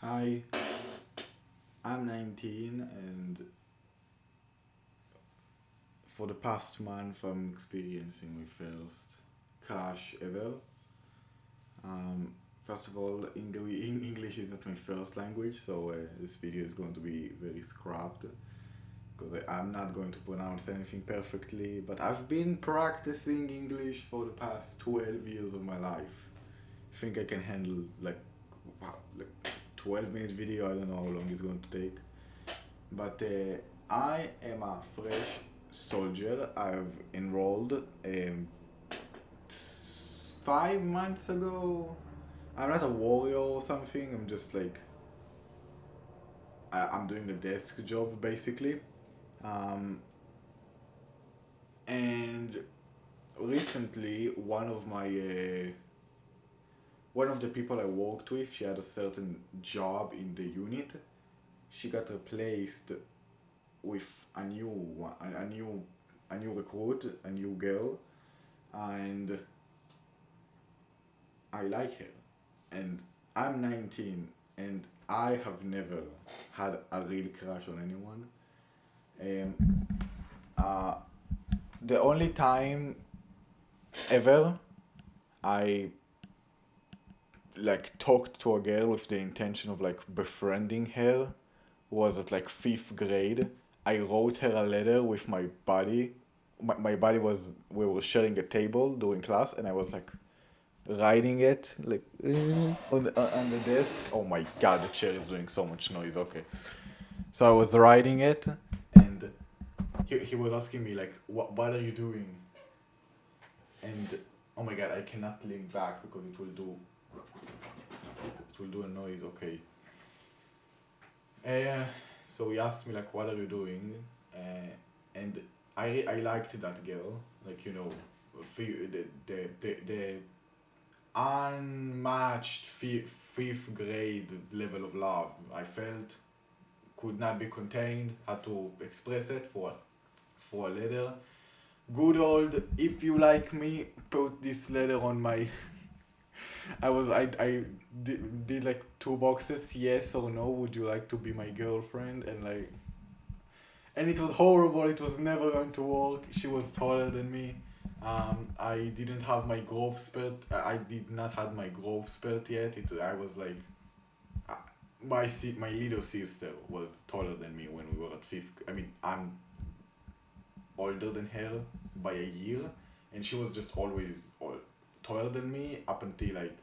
Hi, I'm 19 and for the past month I'm experiencing my first crash ever. First of all, English is not my first language, so this video is going to be very scrapped because I'm not going to pronounce anything perfectly, but I've been practicing English for the past 12 years of my life. I think I can handle like 12-minute video, I don't know how long it's going to take. But I am a fresh soldier. I've enrolled 5 months ago. I'm not a warrior or something. I'm just like I'm doing a desk job basically. Um, and recently, one of the people I worked with, she had a certain job in the unit. She got replaced with a new one, a new recruit, a new girl, and I like her. And I'm 19, and I have never had a real crush on anyone. Um, uh, the only time ever I like talked to a girl with the intention of like befriending her was at like fifth grade. I wrote her a letter with my buddy. My buddy was we were sharing a table during class, and I was like writing it like on the desk. Oh my god, the chair is doing so much noise. Okay, so I was writing it, and he was asking me like, what are you doing? And oh my god, I cannot lean back because it will do a noise. Okay. Uh, so he asked me like, "What are you doing?" And I liked that girl, like the unmatched fifth grade level of love. I felt could not be contained. Had to express it for a letter. Good old, if you like me, put this letter on my. I did like two boxes, yes or no. Would you like to be my girlfriend? And it was horrible. It was never going to work. She was taller than me. I didn't have my growth spurt. I did not had my growth spurt yet. I was like, uh, my little sister was taller than me when we were at fifth. I mean, I'm older than her by a year, and she was just always taller than me up until like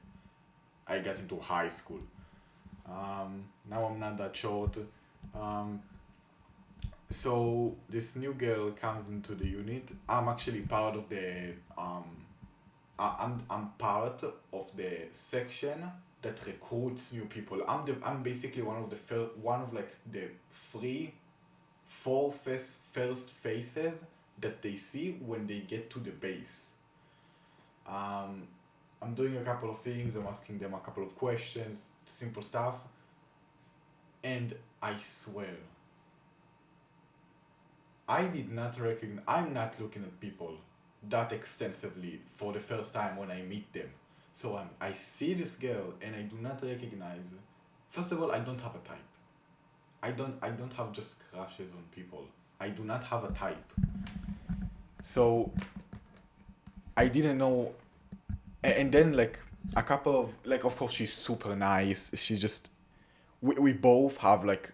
I got into high school. Now I'm not that short. Um, so this new girl comes into the unit. I'm actually part of the I'm part of the section that recruits new people. I'm basically one of like the three four first faces that they see when they get to the base. Um, I'm doing a couple of things. I'm asking them a couple of questions, simple stuff, and I swear I did not recognize. I'm not looking at people that extensively for the first time when I meet them. So I see this girl and I do not recognize. First of all, I don't have a type. I don't have just crushes on people. I do not have a type. So I didn't know. And then like a couple of like, of course she's super nice. She just we both have like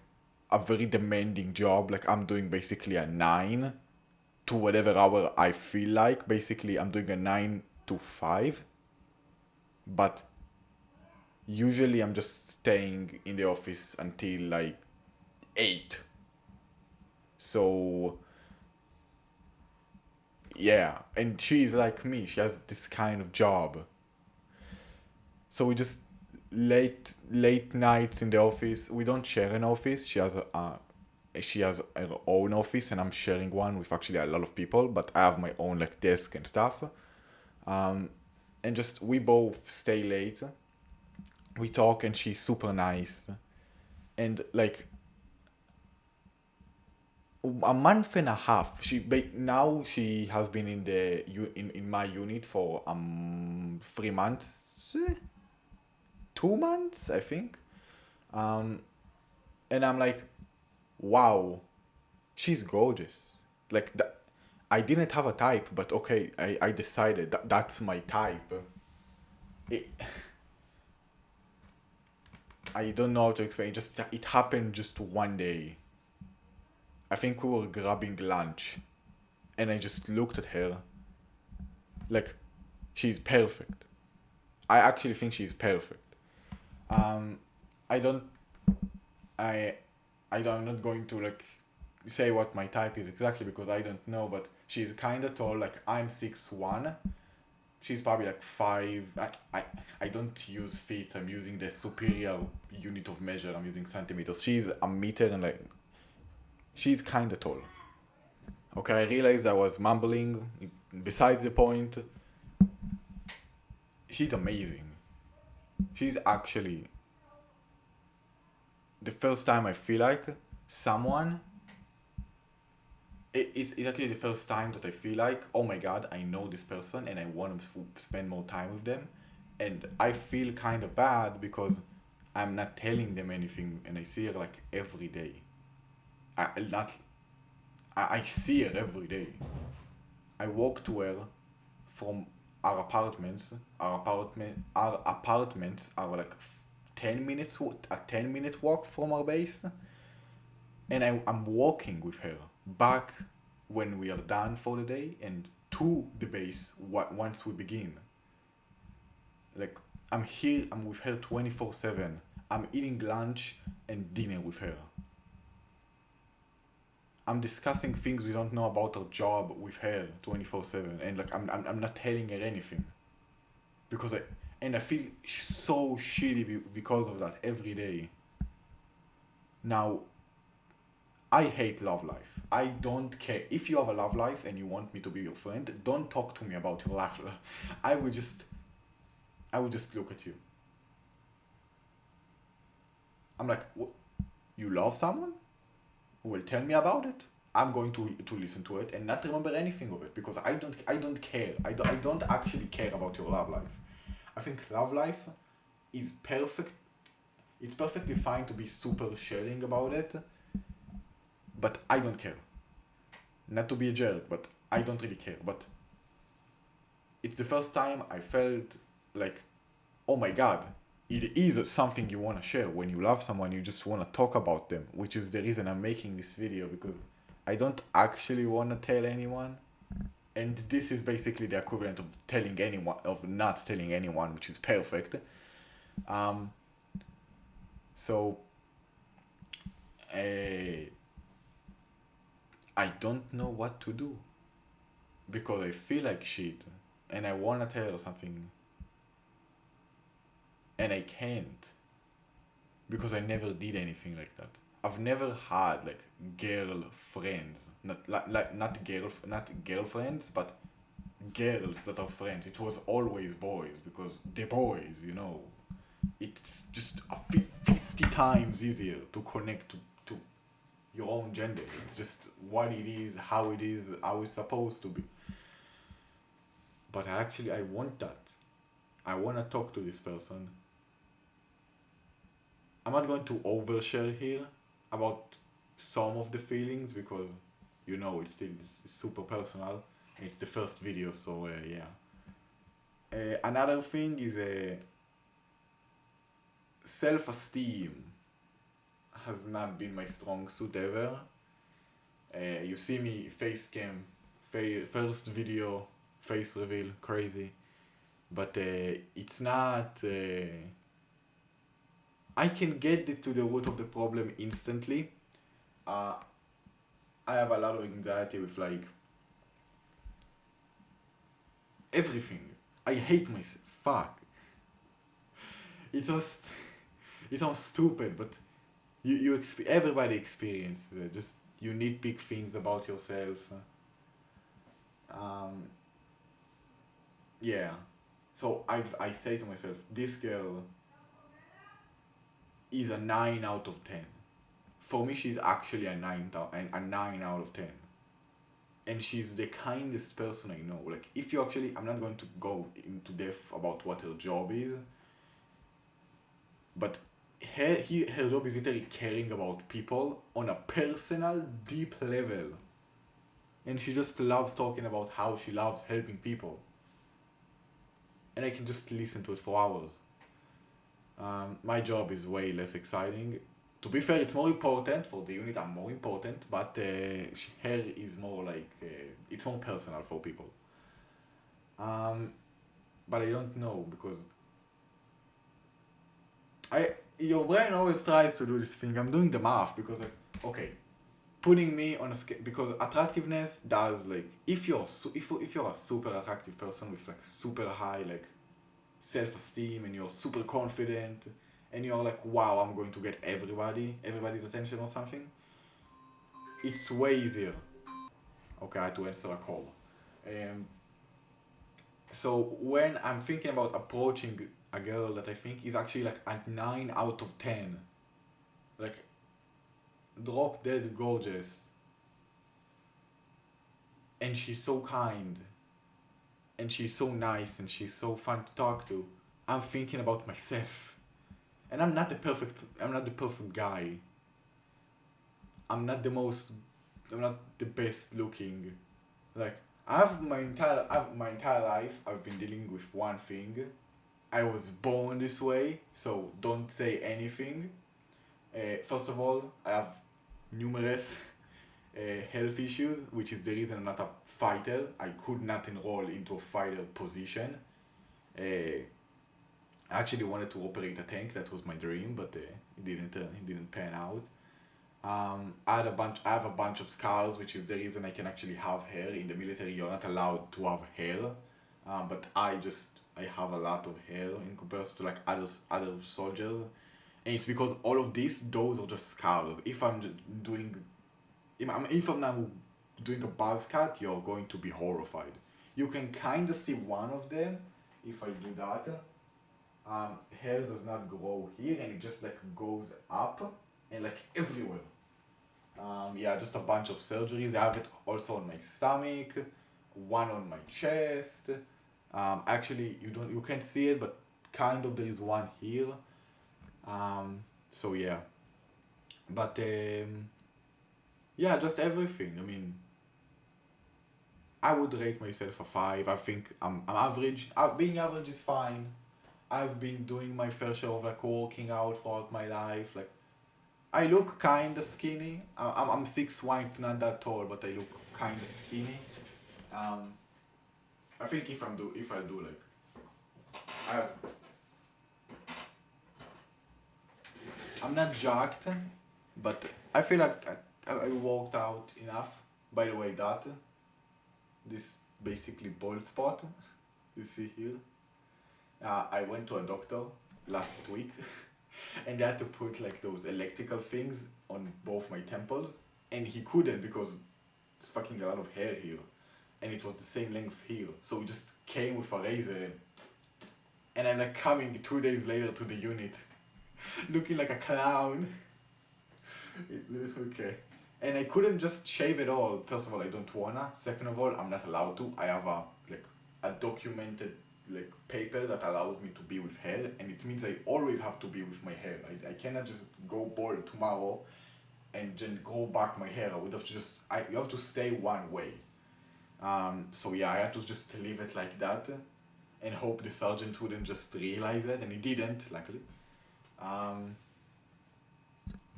a very demanding job. Like I'm doing basically a 9 to whatever hour I feel like. Basically, I'm doing a 9 to 5, but usually I'm just staying in the office until like 8. So, yeah, and she's like me, she has this kind of job. So we just late nights in the office. We don't share an office. She has her own office, and I'm sharing one with actually a lot of people. But I have my own like desk and stuff. Um, and just we both stay late. We talk, and she's super nice. And like a month and a half, now she has been in my unit for 3 months, 2 months, I think. Um, and I'm like, wow, she's gorgeous. Like that, I didn't have a type, but okay, I decided that that's my type. It, I don't know how to explain. Just it happened just one day. I think we were grabbing lunch, and I just looked at her, like, she's perfect. I actually think she's perfect. Um, I don't. I. I'm not going to like say what my type is exactly because I don't know. But she's kind of tall. Like I'm 6'1". She's probably like 5. I don't use feet. I'm using the superior unit of measure. I'm using centimeters. She's a meter and like she's kind of tall. Okay, I realized I was mumbling. Besides the point, she's amazing. She's actually the first time I feel like someone. It's actually the first time that I feel like, oh my god, I know this person and I want to spend more time with them. And I feel kind of bad because I'm not telling them anything and I see her like every day. Not, I see her every day. I walk to her from our apartments. Our apartments are like 10 minutes, a 10-minute walk from our base. And I'm walking with her back when we are done for the day and to the base once we begin. Like I'm with her 24/7. I'm eating lunch and dinner with her. I'm discussing things we don't know about our job with her 24/7 and like I'm not telling her anything because I feel so shitty because of that every day. Now I hate love life. I don't care. If you have a love life and you want me to be your friend, don't talk to me about your love life. I would just look at you. I'm like, you love someone? Well, tell me about it. I'm going to listen to it and not remember anything of it because I don't care. I don't actually care about your love life. I think love life is perfect. It's perfectly fine to be super sharing about it, but I don't care. Not to be a jerk, but I don't really care. But it's the first time I felt like, oh my god, it is something you want to share. When you love someone, you just want to talk about them, which is the reason I'm making this video because I don't actually want to tell anyone. And this is basically the equivalent of telling anyone, of not telling anyone, which is perfect. Um, so, uh, I don't know what to do because I feel like shit and I want to tell her something and I can't because I never did anything like that. I've never had like girlfriends, not girlfriends, but girls that are friends. It was always boys because the boys, it's just 50 times easier to connect to your own gender. It's just what it is, how it's supposed to be. But I want that. I want to talk to this person. I'm not going to overshare here about some of the feelings because it's super personal. It's the first video, so yeah. Another thing is self-esteem has not been my strong suit ever. You see me face cam, first video, face reveal, crazy. But it's not. I can get to the root of the problem instantly. Uh, I have a lot of anxiety with like everything. I hate myself. Fuck. It sounds, it sounds stupid, but everybody experiences it. Just you nitpick things about yourself. Um, yeah. So I say to myself, this girl is a 9 out of 10. For me, she's actually a 9 out of 10. And she's the kindest person I know. Like, if you actually, I'm not going to go into depth about what her job is, but her job is literally caring about people on a personal, deep level. And she just loves talking about how she loves helping people. And I can just listen to it for hours. My job is way less exciting. To be fair, it's more important for the unit. I'm more important, but her is more like it's more personal for people. Um, but I don't know because I your brain always tries to do this thing. I'm doing the math because like okay, putting me on a scale because attractiveness does like if you're a super attractive person with like super high like self-esteem and you're super confident and you're like wow I'm going to get everybody's attention or something, it's way easier. Okay, I had to answer a call. um so when I'm thinking about approaching a girl that I think is actually like a 9 out of 10, like drop dead gorgeous, and she's so kind and she's so nice and she's so fun to talk to, I'm thinking about myself. And I'm not the perfect guy. I'm not the most I'm not the best looking. Like my entire life I've been dealing with one thing. I was born this way, so don't say anything. First of all, I have numerous health issues, which is the reason I'm not a fighter. I could not enroll into a fighter position. I actually wanted to operate a tank. That was my dream, but it didn't pan out. I have a bunch of scars, which is the reason I can actually have hair. In the military, you're not allowed to have hair, but I have a lot of hair in comparison to like other soldiers, and it's because all of those are just scars. Doing, if I'm now doing a buzz cut, you're going to be horrified. You can kind of see one of them if I do that. Hair does not grow here, and it just like goes up and like everywhere. Yeah, just a bunch of surgeries. I have it also on my stomach, one on my chest. Actually, you can't see it, but kind of there is one here. So yeah, but yeah, just everything. I mean, I would rate myself a five. I think I'm average. Being average is fine. I've been doing my fair share of like working out throughout my life. Like I look kind of skinny. I'm 6'1", it's not that tall, but I look kind of skinny. Um, I think if I do like I have, I'm not jacked, but I feel like I worked out enough. By the way, that this basically bald spot you see here. I went to a doctor last week, and they had to put like those electrical things on both my temples, and he couldn't because there's fucking a lot of hair here, and it was the same length here. So we just came with a razor, and I'm like coming 2 days later to the unit, looking like a clown. Okay. And I couldn't just shave it all. First of all, I don't wanna. Second of all, I'm not allowed to. I have a documented like paper that allows me to be with hair, and it means I always have to be with my hair. I cannot just go bald tomorrow and then grow back my hair. I would have to just you have to stay one way. So yeah, I had to just leave it like that and hope the sergeant wouldn't just realize it, and he didn't, luckily. Um,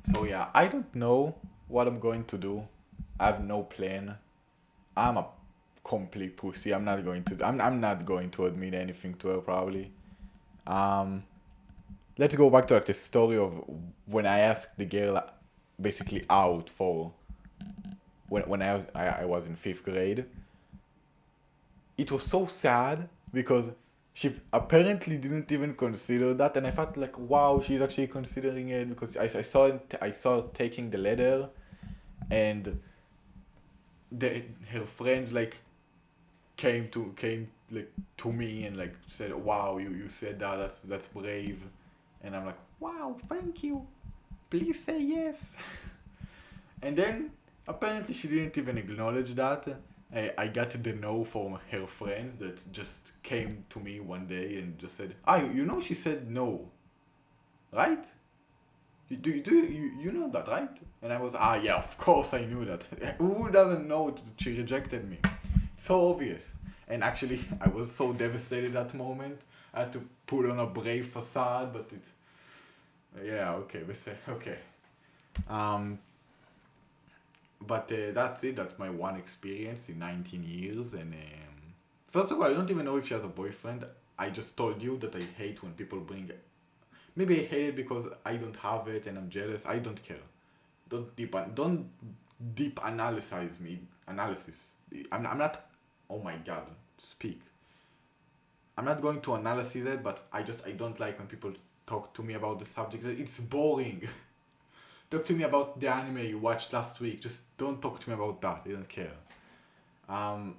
so yeah, I don't know what I'm going to do. I have no plan. I'm a complete pussy. I'm not going to admit anything to her probably. Um, let's go back to like the story of when I asked the girl basically out for when I was in fifth grade. It was so sad because she apparently didn't even consider that, and I felt like wow, she's actually considering it because I saw her taking the letter, and her friends like came like to me and like said wow, you said that, that's brave, and I'm like wow, thank you, please say yes. And then apparently she didn't even acknowledge that. I got the no from her friends that just came to me one day and just said, ah, you know, she said no, right? You know that, right? And I was, yeah, of course I knew that. Who doesn't know that she rejected me? So obvious. And actually, I was so devastated at the moment. I had to put on a brave facade, but it, yeah, okay, okay. Um, but that's it. That's my one experience in 19 years. And first of all, I don't even know if she has a boyfriend. I just told you that I hate when people bring. Maybe I hate it because I don't have it and I'm jealous. I don't care. Don't deep analyze me. Analysis. I'm not. Oh my god. Speak. I'm not going to analyze it, but I don't like when people talk to me about the subject. It's boring. Talk to me about the anime you watched last week. Just don't talk to me about that. I don't care. Um,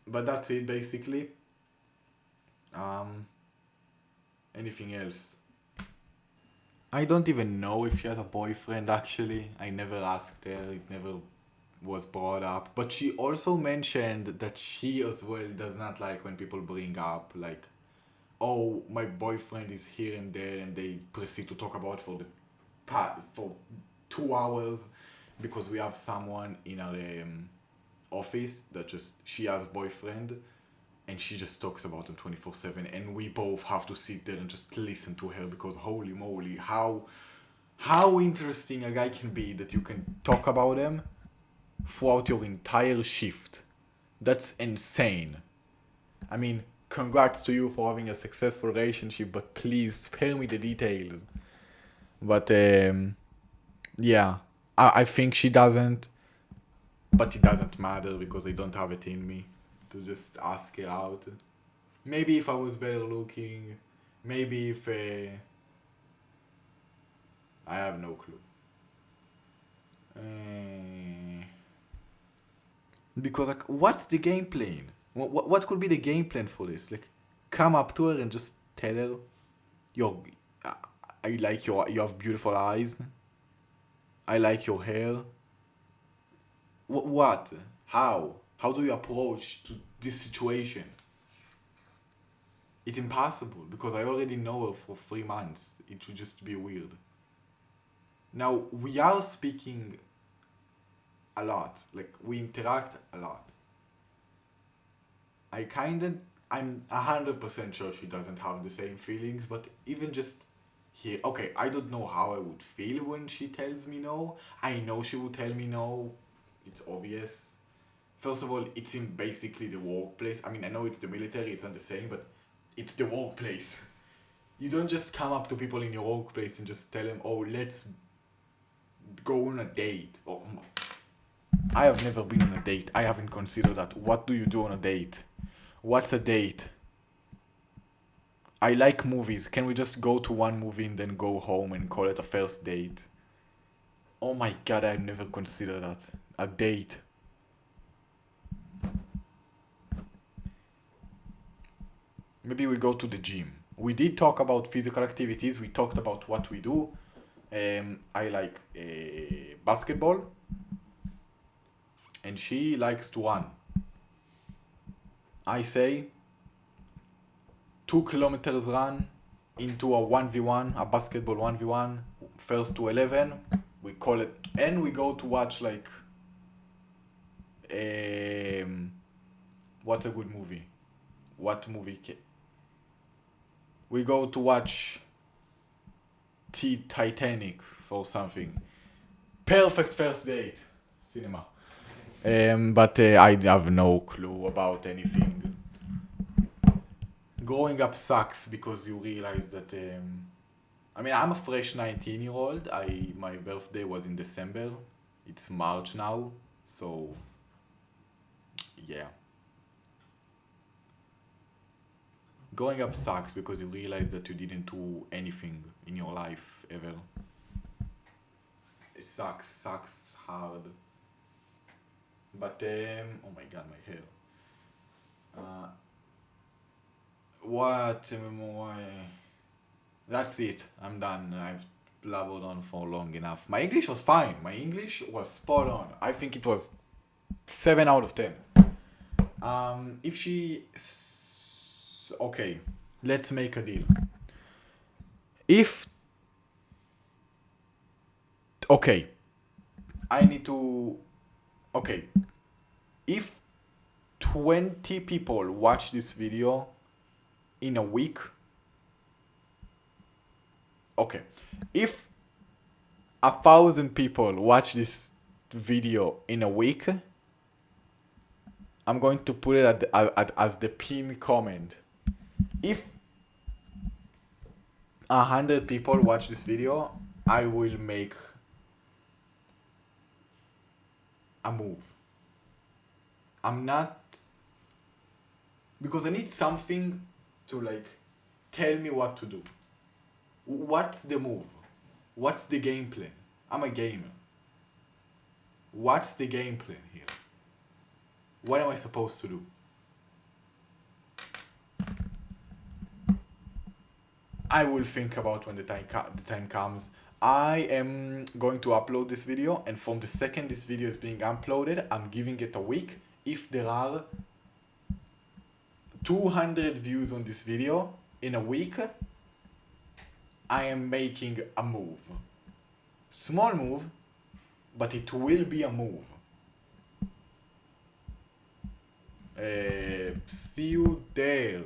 but that's it basically. Um, anything else? I don't even know if she has a boyfriend actually. I never asked her. It never was brought up. But she also mentioned that she as well does not like when people bring up like, oh, my boyfriend is here and there, and they proceed to talk about for 2 hours because we have someone in our office that just she has a boyfriend and she just talks about him 24/7, and we both have to sit there and just listen to her because holy moly, how interesting a guy can be that you can talk about him throughout your entire shift. That's insane. I mean, congrats to you for having a successful relationship, but please spare me the details. But yeah, I think she doesn't, but it doesn't matter because I don't have it in me to just ask her out. Maybe if I was better looking, maybe if I have no clue. Because like, what's the game plan? What could be the game plan for this? Like, come up to her and just tell her, "Yo, I like you have beautiful eyes. I like your hair." What? How? How do you approach to this situation? It's impossible because I already know her for 3 months. It would just be weird. Now we are speaking a lot. Like we interact a lot. I'm 100% sure she doesn't have the same feelings, but even just here, okay, I don't know how I would feel when she tells me no. I know she would tell me no. It's obvious. First of all, it's in basically the workplace. I mean, I know it's the military, it's not the same, but it's the workplace. You don't just come up to people in your workplace and just tell them, oh, let's go on a date. Oh, I have never been on a date. I haven't considered that. What do you do on a date? What's a date? I like movies. Can we just go to one movie and then go home and call it a first date? Oh my god, I've never considered that. A date. Maybe we go to the gym. We did talk about physical activities. We talked about what we do. I like basketball, and she likes to run. I say 2 kilometers run into a 1v1, a basketball 1v1, first to 11. We call it, and we go to watch like, um, what's a good movie? What movie? We go to watch Titanic for something. Perfect first date. Cinema. But I have no clue about anything. Growing up sucks because you realize that. I mean, I'm a fresh 19-year-old. My birthday was in December. It's March now, so yeah. Growing up sucks because you realize that you didn't do anything in your life ever. It sucks hard. But oh my god, my hair. Uh, what? That's it. I'm done. I've blabbered on for long enough. My English was fine. My English was spot on. I think it was 7 out of 10. If okay, let's make a deal. If Okay, I need to. Okay, if 20 people watch this video in a week, okay, if 1,000 people watch this video in a week, I'm going to put it as the pinned comment. If 100 people watch this video, I will make a move. I'm not, because I need something to like tell me what to do. What's the move? What's the game plan? I'm a gamer. What's the game plan here? What am I supposed to do? I will think about when the time comes. I am going to upload this video, and from the second this video is being uploaded, I'm giving it a week. If there are 200 views on this video in a week, I am making a move. Small move, but it will be a move. See you there.